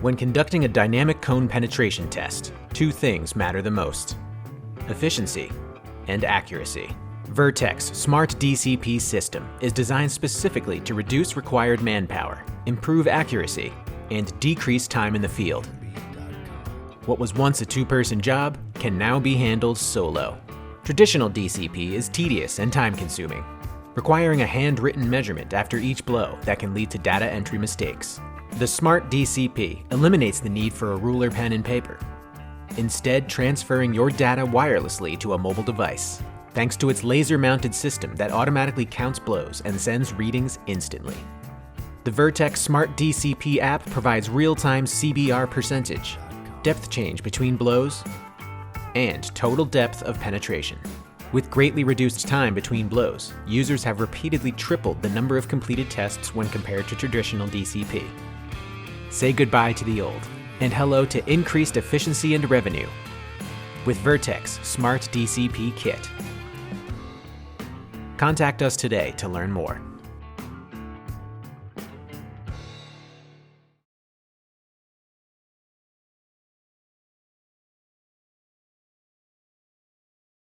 When conducting a dynamic cone penetration test, two things matter the most: efficiency and accuracy. Vertek's Smart DCP system is designed specifically to reduce required manpower, improve accuracy, and decrease time in the field. What was once a two-person job can now be handled solo. Traditional DCP is tedious and time-consuming, requiring a handwritten measurement after each blow that can lead to data entry mistakes. The Smart DCP eliminates the need for a ruler, pen, and paper, instead transferring your data wirelessly to a mobile device, thanks to its laser-mounted system that automatically counts blows and sends readings instantly. The Vertek Smart DCP app provides real-time CBR percentage, depth change between blows, and total depth of penetration. With greatly reduced time between blows, users have repeatedly tripled the number of completed tests when compared to traditional DCP. Say goodbye to the old, and hello to increased efficiency and revenue with Vertek's Smart DCP kit. Contact us today to learn more.